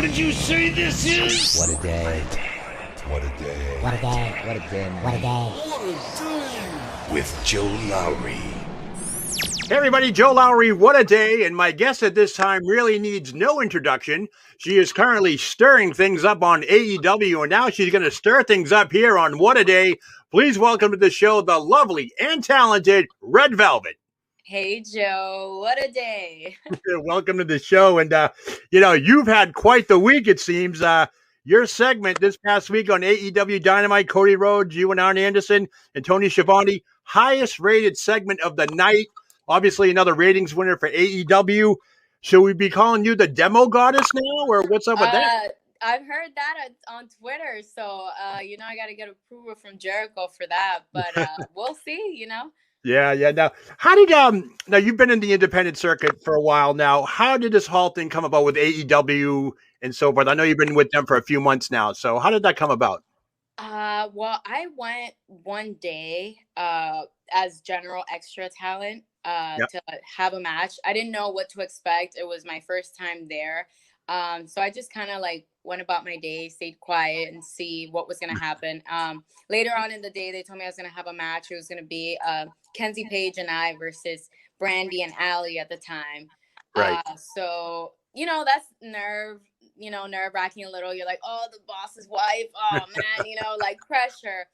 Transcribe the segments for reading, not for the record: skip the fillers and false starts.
What did you say this is? What a day. What a day. What a day. What a day. What a day. What a day. With Joe Lowry. Hey everybody, Joe Lowry, what a day, and my guest at this time really needs no introduction. She is currently stirring things up on AEW, and now she's going to stir things up here on What a Day. Please welcome to the show the lovely and talented Red Velvet. Hey, Joe, what a day. Welcome to the show, and you've had quite the week, it seems. Your segment this past week on AEW Dynamite, Cody Rhodes, you and Arn Anderson and Tony Schiavone, highest rated segment of the night. Obviously, another ratings winner for AEW. Should we be calling you the demo goddess now, or what's up with that? I've heard that on Twitter, so, I got to get approval from Jericho for that, but we'll see, Yeah. Now, how did, now you've been in the independent circuit for a while now. How did this whole thing come about with AEW and so forth? I know you've been with them for a few months now, so how did that come about? Well, I went one day as general extra talent to have a match. I didn't know what to expect. It was my first time there. So I just kind of went about my day, stayed quiet and see what was going to happen. Later on in the day, they told me I was going to have a match. It was going to be Kenzie Page and I versus Brandy and Allie at the time. Right. So, that's nerve-wracking a little. You're like, oh, the boss's wife. Oh, man, pressure.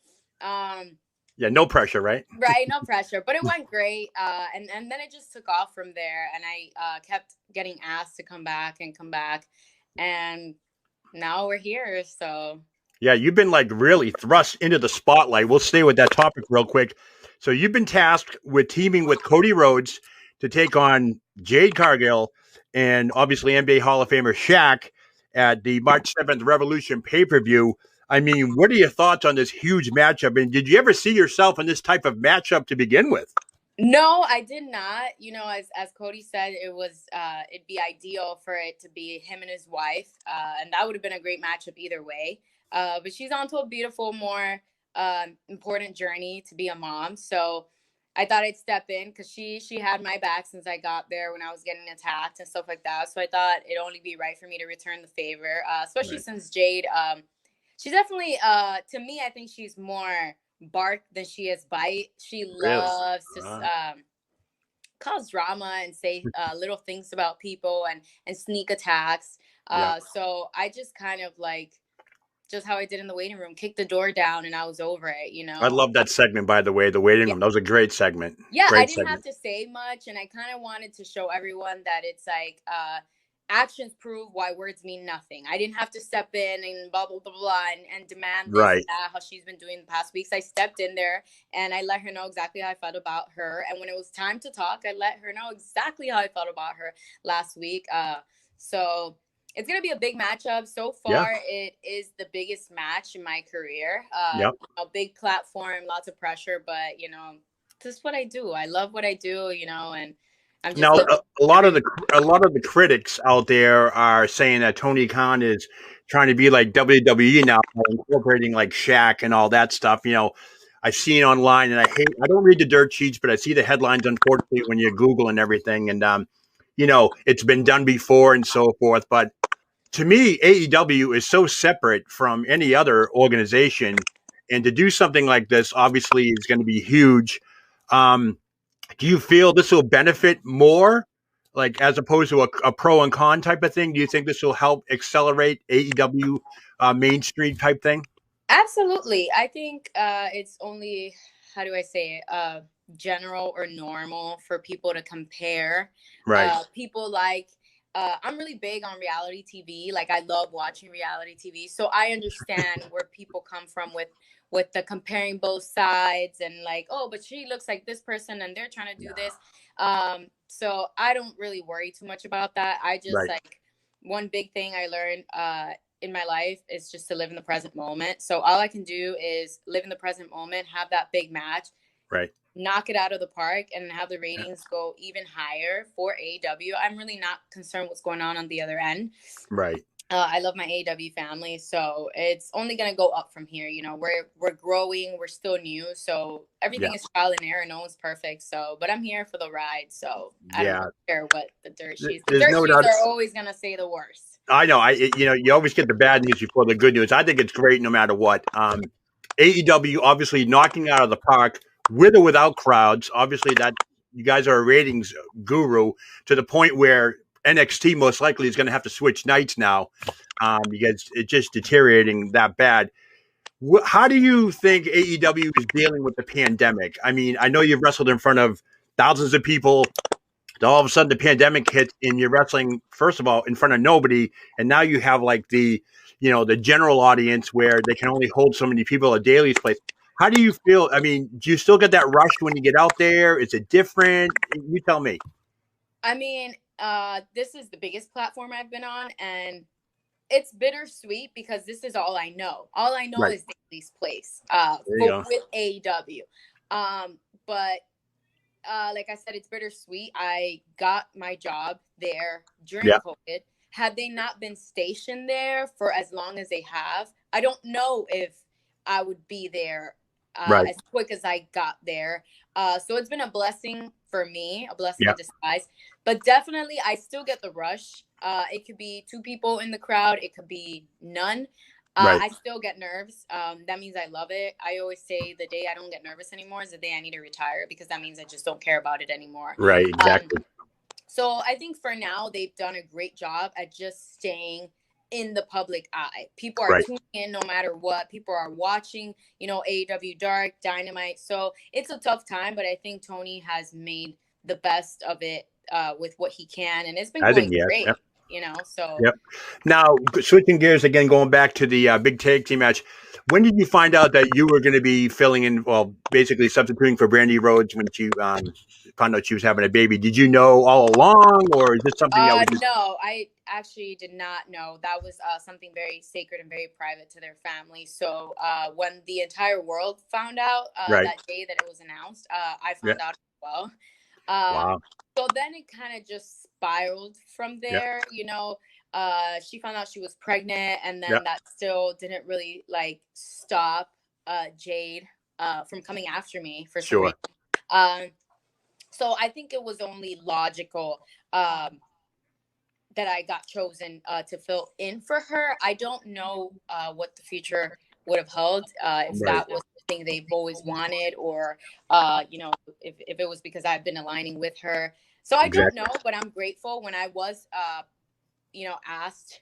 Yeah, no pressure, right? Right, no pressure. But it went great. And then it just took off from there. And I kept getting asked to come back. And now we're here, so. Yeah, you've been really thrust into the spotlight. We'll stay with that topic real quick. So you've been tasked with teaming with Cody Rhodes to take on Jade Cargill and obviously NBA Hall of Famer Shaq at the March 7th Revolution pay-per-view. I mean, what are your thoughts on this huge matchup? And did you ever see yourself in this type of matchup to begin with? No, I did not. As Cody said, it'd be ideal for it to be him and his wife. And that would have been a great matchup either way. But she's on to a beautiful, more important journey to be a mom. So I thought I'd step in because she had my back since I got there when I was getting attacked and stuff like that. So I thought it'd only be right for me to return the favor, especially since Jade, she's definitely, to me, I think she's more bark than she is bite. She loves to cause drama and say little things about people and sneak attacks. So I just kind of just how I did in the waiting room, kicked the door down and I was over it, I love that segment, by the way, the waiting room. That was a great segment. Yeah, great I didn't have to say much. And I kind of wanted to show everyone that it's actions prove why words mean nothing. I didn't have to step in and blah, blah, blah, blah, and demand this and that, how she's been doing the past weeks. I stepped in there and I let her know exactly how I felt about her. And when it was time to talk, I let her know exactly how I felt about her last week. So it's going to be a big matchup. So far, it is the biggest match in my career. A big platform, lots of pressure, but, this is what I do. I love what I do, and I'm just a lot of the critics out there are saying that Tony Khan is trying to be like WWE now, incorporating Shaq and all that stuff. I've seen online, and I don't read the dirt sheets, but I see the headlines, unfortunately, when you Google and everything. And it's been done before and so forth. But to me, AEW is so separate from any other organization, and to do something like this obviously is going to be huge. Do you feel this will benefit more, as opposed to a pro and con type of thing? Do you think this will help accelerate AEW Main Street type thing? Absolutely. I think it's only, how do I say it, general or normal for people to compare. Right. People I'm really big on reality TV. I love watching reality TV. So I understand where people come from with the comparing both sides and oh, but she looks like this person and they're trying to do this. So I don't really worry too much about that. I just one big thing I learned in my life is just to live in the present moment. So all I can do is live in the present moment, have that big match, knock it out of the park, and have the ratings go even higher for AEW. I'm really not concerned what's going on the other end. Right. I love my AEW family, so it's only gonna go up from here. You know, we're growing, we're still new, so everything is trial and error. No one's perfect. So, but I'm here for the ride. So I don't care what the dirt sheets. The There's dirt no sheets doubt. are always gonna say the worst. I know. You always get the bad news before the good news. I think it's great no matter what. AEW obviously knocking out of the park with or without crowds. Obviously, that you guys are a ratings guru to the point where NXT most likely is going to have to switch nights now because it's just deteriorating that bad. How do you think AEW is dealing with the pandemic? I mean, I know you've wrestled in front of thousands of people. All of a sudden, the pandemic hits, and you're wrestling first of all in front of nobody, and now you have like the general audience where they can only hold so many people at Daly's place. How do you feel? I mean, do you still get that rush when you get out there? Is it different? You tell me. I mean, this is the biggest platform I've been on, and it's bittersweet because this is all I know. All I know is Daly's place with AEW. But like I said, it's bittersweet. I got my job there during COVID. Had they not been stationed there for as long as they have, I don't know if I would be there as quick as I got there. So it's been a blessing for me, a blessing in disguise. But definitely, I still get the rush. It could be 2 people in the crowd. It could be none. I still get nerves. That means I love it. I always say the day I don't get nervous anymore is the day I need to retire, because that means I just don't care about it anymore. Right, exactly. So I think for now, they've done a great job at just staying in the public eye. People are tuning in no matter what. People are watching, AEW Dark, Dynamite. So it's a tough time, but I think Tony has made the best of it with what he can. And it's been going great. Yep. So. Yep. Now, switching gears again, going back to the big tag team match, when did you find out that you were going to be filling in, well, basically substituting for Brandy Rhodes when she found out she was having a baby? Did you know all along, or is this something that was No, I actually did not know. That was something very sacred and very private to their family. So when the entire world found out that day that it was announced, I found out as well. Wow. So then it kind of just spiraled from there. She found out she was pregnant, and then that still didn't really stop Jade from coming after me for some reason. So I think it was only logical that I got chosen to fill in for her. I don't know what the future would have held, if that was the thing they've always wanted, or if it was because I've been aligning with her. So I don't know, but I'm grateful. When I was asked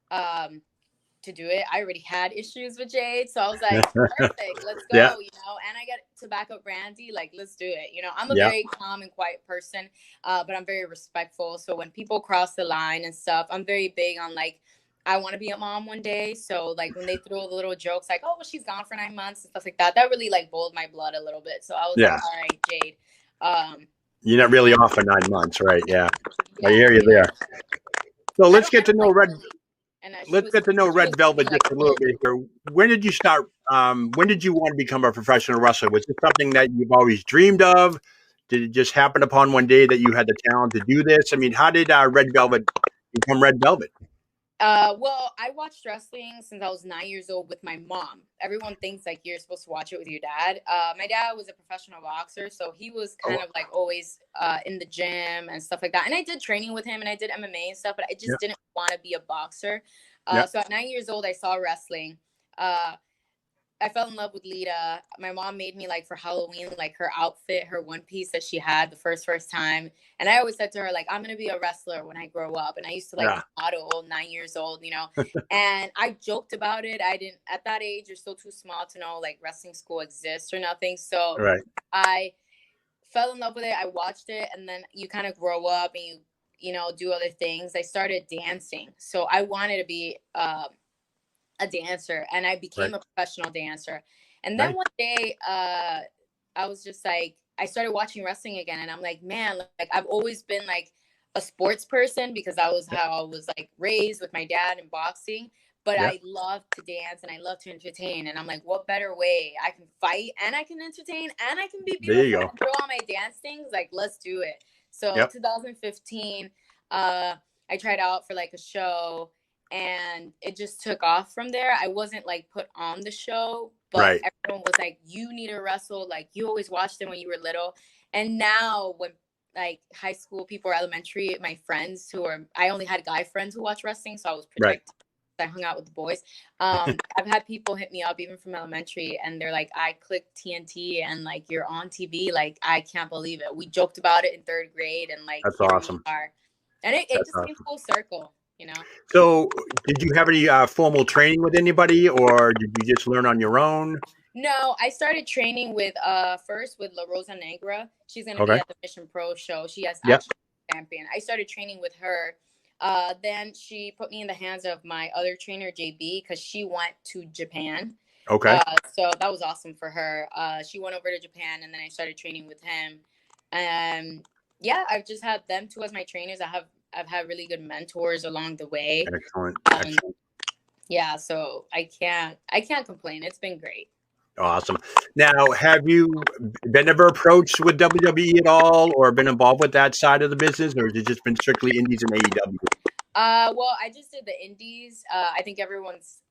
to do it, I already had issues with Jade, so I was like, perfect, let's go. And I get to back up Randy, let's do it. I'm a very calm and quiet person, but I'm very respectful. So when people cross the line and stuff, I'm very big on I want to be a mom one day. So when they throw the little jokes oh, well, she's gone for 9 months and stuff like that, that really boiled my blood a little bit. So I was all right, Jade. You're not really off for 9 months, right? Yeah. I hear you there. So let's get to know Red. Let's get to know Red Velvet just a little bit here. When did you start? When did you want to become a professional wrestler? Was it something that you've always dreamed of? Did it just happen upon one day that you had the talent to do this? I mean, how did Red Velvet become Red Velvet? Well, I watched wrestling since I was 9 years old with my mom. Everyone thinks you're supposed to watch it with your dad. My dad was a professional boxer, so he was kind of always in the gym and stuff like that. And I did training with him, and I did MMA and stuff, but I just didn't want to be a boxer. So at 9 years old, I saw wrestling. I fell in love with Lita. My mom made me for Halloween, her outfit, her one piece that she had the first time. And I always said to her, I'm going to be a wrestler when I grow up. And I used to model 9 years old, and I joked about it. I didn't, at that age, you're still too small to know wrestling school exists or nothing. So I fell in love with it. I watched it. And then you kind of grow up and you do other things. I started dancing. So I wanted to be, a dancer, and I became a professional dancer. And then one day I was just I started watching wrestling again, and I'm man, I've always been a sports person because that was how I was raised with my dad in boxing, but I love to dance and I love to entertain, and I'm what better way? I can fight and I can entertain and I can be beautiful and do all my dance things. Let's do it. So 2015 I tried out for a show, and it just took off from there. I wasn't like put on the show, but Right. everyone was like, you need to wrestle. Like, you always watched them when you were little. And now when like high school people or elementary, my friends I only had guy friends who watch wrestling, so I was protected. I hung out with the boys. I've had people hit me up even from elementary, and they're like, I clicked TNT and like you're on TV. Like, I can't believe it. We joked about it in 3rd grade, and like, That's here awesome. we are. And it just came full circle, you know. So did you have any formal training with anybody, or did you just learn on your own? No, I started training with first with La Rosa Negra. She's gonna be at the Mission Pro show. She has actually champion. I started training with her. Then she put me in the hands of my other trainer, JB, because she went to Japan. Okay. So that was awesome for her. She went over to Japan, and then I started training with him. And yeah, I've just had them two as my trainers. I've had really good mentors along the way. Excellent. Yeah, so I can't complain. It's been great. Awesome. Now, have you been ever approached with WWE at all, or been involved with that side of the business, or has it just been strictly indies and AEW? Well, I just did the indies. I think everyone's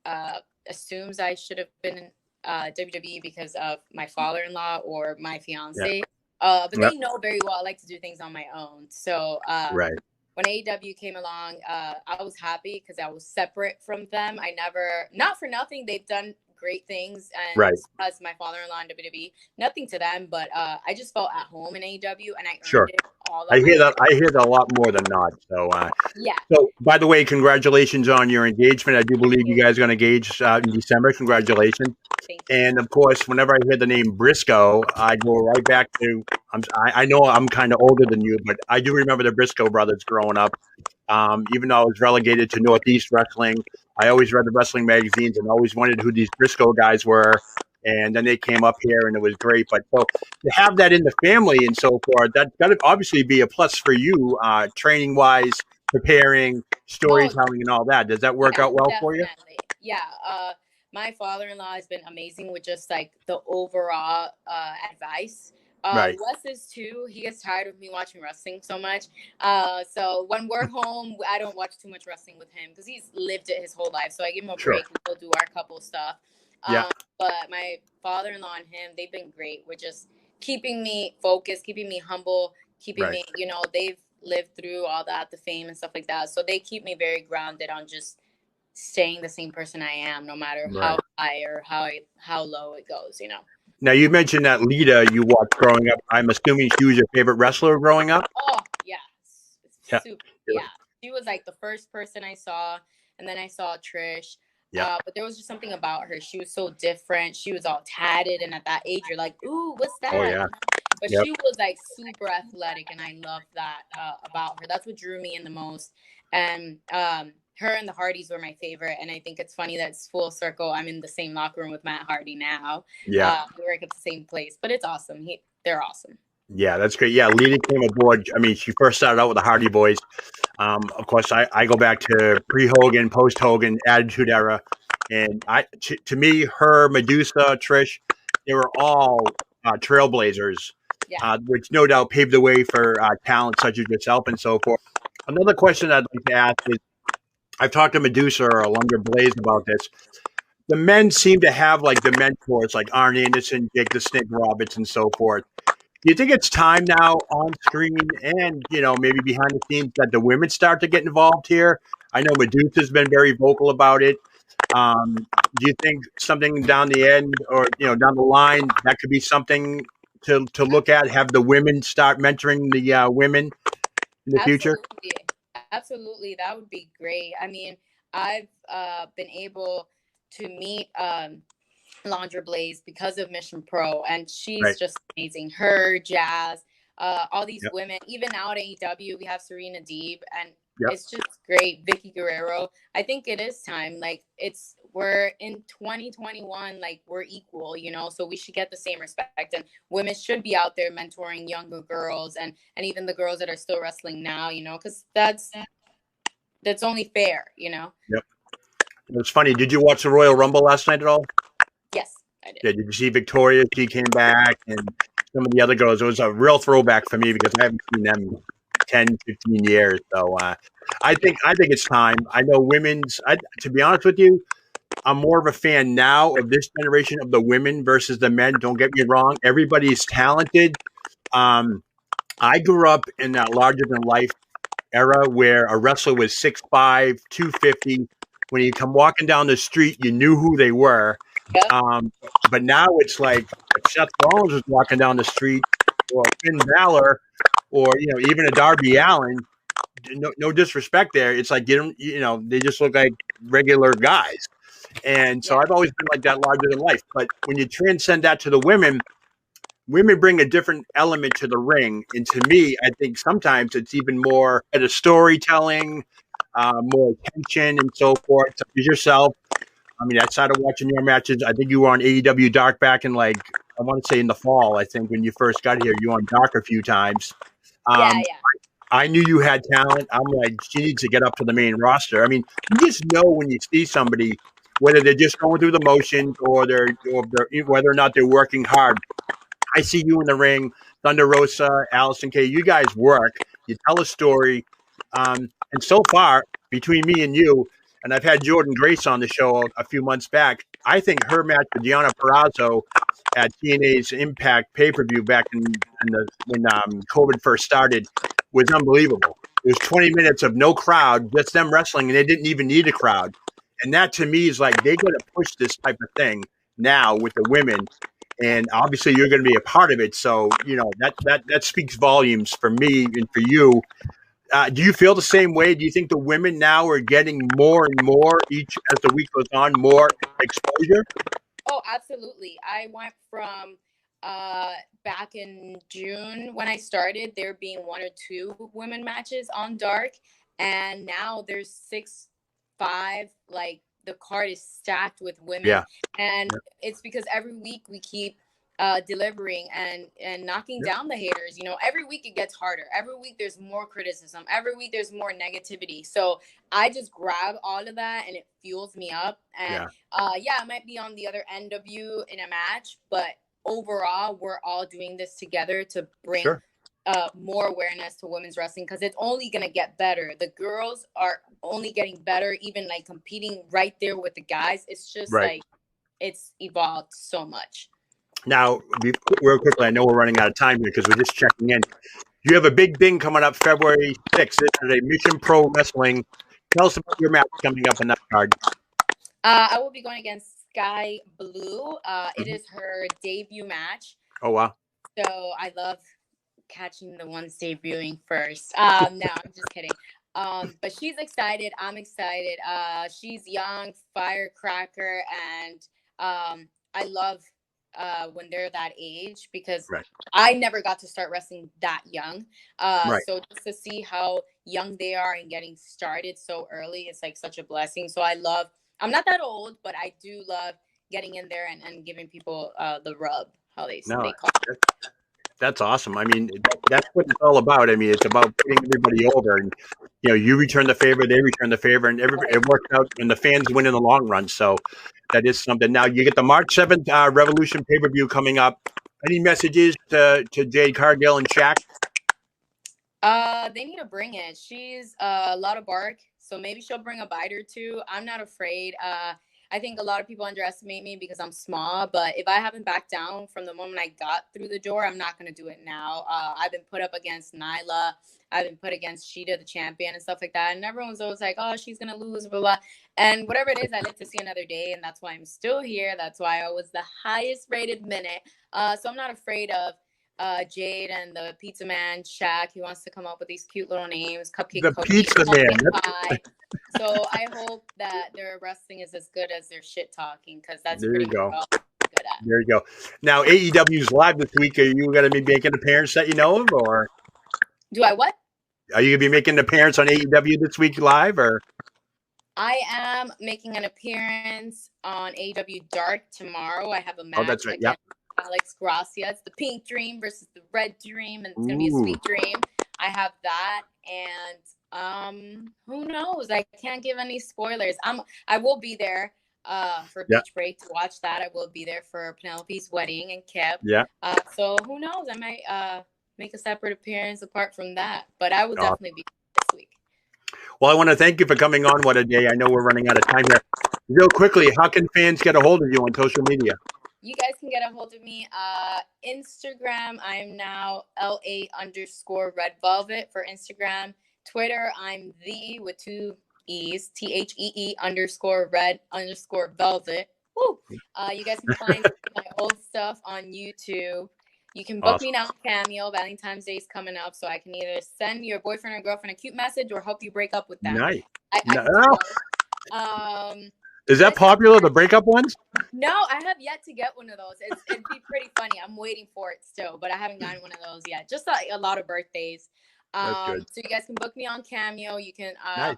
assumes I should have been in WWE because of my father-in-law or my fiance. But they know very well I like to do things on my own. So when AEW came along, I was happy because I was separate from them. Not for nothing, they've done great things, and as my father-in-law in WWE, nothing to them, but I just felt at home in AEW, and I earned it all. I hear that a lot more than not. So So, by the way, congratulations on your engagement. I do believe you guys are going to engage in December. Congratulations. And of course, whenever I hear the name Briscoe, I go right back to. I know I'm kind of older than you, but I do remember the Briscoe brothers growing up. Even though I was relegated to Northeast Wrestling, I always read the wrestling magazines and always wondered who these Briscoe guys were. And then they came up here, and it was great. But so to have that in the family and so forth, that's got to obviously be a plus for you, training wise, preparing, storytelling, and all that. Does that work out well for you? Yeah. My father-in-law has been amazing with just like the overall advice. Wes is too. He gets tired of me watching wrestling so much. So when we're home, I don't watch too much wrestling with him because he's lived it his whole life. So I give him a break and we'll do our couple stuff. But my father-in-law and him, they've been great with just keeping me focused, keeping me humble, keeping me, you know, they've lived through all that, the fame and stuff like that. So they keep me very grounded on just staying the same person I am, no matter how high or how low it goes, you know. Now, you mentioned that Lita you watched growing up. I'm assuming she was your favorite wrestler growing up? Oh, yeah. Super. Yeah. She was like the first person I saw, and then I saw Trish. But there was just something about her. She was so different. She was all tatted, and at that age, you're like, ooh, what's that? Oh, yeah. But she was like super athletic, and I loved that about her. That's what drew me in the most. And her and the Hardys were my favorite, and I think it's funny that it's full circle. I'm in the same locker room with Matt Hardy now. Yeah, we work at the same place, but it's awesome. They're awesome. Yeah, that's great. Yeah, Lita came aboard. I mean, she first started out with the Hardy Boys. Of course, I go back to pre-Hogan, post-Hogan, Attitude Era, and to me, her, Medusa, Trish, they were all trailblazers, which no doubt paved the way for talent such as yourself and so forth. Another question I'd like to ask is, I've talked to Medusa or Alundra Blaze about this. The men seem to have like the mentors, like Arn Anderson, Jake the Snake Roberts, and so forth. Do you think it's time now on screen and, you know, maybe behind the scenes that the women start to get involved here? I know Medusa's been very vocal about it. Do you think something down the end or, you know, down the line, that could be something to look at, have the women start mentoring the women in the future? Absolutely. That would be great. I mean, I've been able to meet Alundra Blaze because of Mission Pro, and she's just amazing. Her, Jazz, all these women, even now at AEW, we have Serena Deeb, and it's just great. Vicky Guerrero. I think it is time. Like, we're in 2021, like, we're equal, you know, so we should get the same respect, and women should be out there mentoring younger girls and even the girls that are still wrestling now, you know, because that's only fair, you know. It's funny. Did you watch the Royal Rumble last night at all? Yes, I did. Yeah, did you see Victoria? She came back, and some of the other girls. It was a real throwback for me because I haven't seen them 10, 15 years. So I think it's time. I know to be honest with you, I'm more of a fan now of this generation of the women versus the men. Don't get me wrong. Everybody's talented. I grew up in that larger than life era where a wrestler was 6'5", 250. When you come walking down the street, you knew who they were. Yep. But now it's like if Seth Rollins was walking down the street, or Finn Balor, or even a Darby Allin. No disrespect there. It's like they just look like regular guys. And so I've always been like that larger than life. But when you transcend that to the women bring a different element to the ring. And to me, I think sometimes it's even more at a storytelling, more attention and so forth. So yourself, I mean, outside of watching your matches, I think you were on AEW Dark back in I want to say in the fall, I think when you first got here, you were on Dark a few times. Yeah. I knew you had talent. I'm like, she needs to get up to the main roster. I mean, you just know when you see somebody, whether they're just going through the motions or whether or not they're working hard. I see you in the ring, Thunder Rosa, Allison Kay. You guys work. You tell a story. And so far, between me and you, and I've had Jordan Grace on the show a few months back, I think her match with Deonna Purrazzo at TNA's Impact pay-per-view back when COVID first started was unbelievable. It was 20 minutes of no crowd, just them wrestling, and they didn't even need a crowd. And that to me is like they're going to push this type of thing now with the women. And obviously you're going to be a part of it. So, that speaks volumes for me and for you. Do you feel the same way? Do you think the women now are getting more and more each as the week goes on, more exposure? Oh, absolutely. I went from back in June when I started, there being 1 or 2 women matches on Dark. And now there's 6, 5, like the card is stacked with women. Yeah. And it's because every week we keep delivering and knocking down the haters. Every week it gets harder. Every week there's more criticism. Every week there's more negativity. So I just grab all of that and it fuels me up. And I might be on the other end of you in a match, but overall we're all doing this together to bring more awareness to women's wrestling, because it's only going to get better. The girls are only getting better, even like competing right there with the guys. It's just like it's evolved so much. Now, real quickly, I know we're running out of time here because we're just checking in. You have a big thing coming up February 6th. It's a Mission Pro Wrestling. Tell us about your match coming up on that card. I will be going against Sky Blue. It is her debut match. Oh, wow. So I love catching the ones debuting first. No, I'm just kidding. But she's excited. I'm excited. She's young, firecracker, and I love when they're that age, because I never got to start wrestling that young. So just to see how young they are and getting started so early, it's like such a blessing. So I'm not that old, but I do love getting in there and giving people the rub, how they call it. That's awesome. I mean, that's what it's all about. I mean, it's about putting everybody over, and you return the favor, they return the favor, and it works out, and the fans win in the long run. So that is something. Now you get the March 7th Revolution pay-per-view coming up. Any messages to Jade Cargill and Shaq? They need to bring it. She's a lot of bark, so maybe she'll bring a bite or two. I'm not afraid. I think a lot of people underestimate me because I'm small, but if I haven't backed down from the moment I got through the door, I'm not going to do it now. I've been put up against Nyla. I've been put against Sheeta, the champion, and stuff like that. And everyone's always like, oh, she's going to lose, blah, blah. And whatever it is, I live to see another day. And that's why I'm still here. That's why I was the highest rated minute. So I'm not afraid of Jade and the pizza man, Shaq. He wants to come up with these cute little names. Cupcake The Cookie, pizza man. Pie. So I hope that their wrestling is as good as their shit talking, because that's there pretty you go. good at. There you go. Now AEW's live this week. Are you going to be making an appearance that you know of, or do I what? Are you going to be making an appearance on AEW this week live, or? I am making an appearance on AEW Dark tomorrow. I have a match. Oh, that's right. Yeah. Alex Gracia. It's the Pink Dream versus the Red Dream, and it's going to be a sweet dream. I have that, and who knows? I can't give any spoilers. I will be there for Beach Break to watch that. I will be there for Penelope's wedding and Kip. Yeah. So who knows? I might make a separate appearance apart from that. But I will definitely be this week. Well, I want to thank you for coming on. What a day. I know we're running out of time here. Real quickly, how can fans get a hold of you on social media? You guys can get a hold of me. Instagram, I'm now LA_Red Velvet for Instagram. Twitter, I'm the with 2 E's, THEE_Red_Velvet. Woo! You guys can find my old stuff on YouTube. You can book me now on Cameo. Valentine's Day is coming up, so I can either send your boyfriend or girlfriend a cute message or help you break up with them. Nice. Is that popular, the breakup ones? No, I have yet to get one of those. It'd be pretty funny. I'm waiting for it still, but I haven't gotten one of those yet. Just a lot of birthdays. That's good. So you guys can book me on Cameo. You can Nice.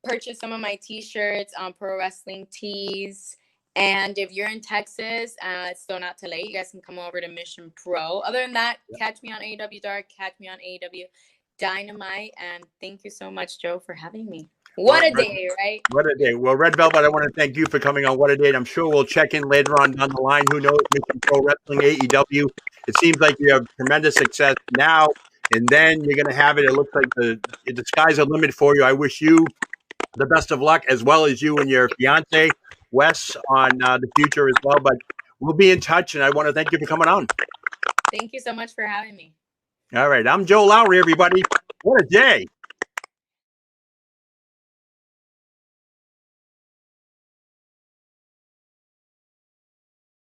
purchase some of my T-shirts on Pro Wrestling Tees. And if you're in Texas, it's still not too late. You guys can come over to Mission Pro. Other than that, catch me on AEW Dark, catch me on AEW Dynamite. And thank you so much, Joe, for having me. What a day, right? What a day. Well, Red Velvet, I want to thank you for coming on What a Day. I'm sure we'll check in later on down the line. Who knows? Mission Pro Wrestling, AEW. It seems like you have tremendous success now, and then you're going to have it. It looks like the sky's the limit for you. I wish you the best of luck, as well as you and your fiance, Wes, on the future as well. But we'll be in touch, and I want to thank you for coming on. Thank you so much for having me. All right. I'm Joe Lowry, everybody. What a day.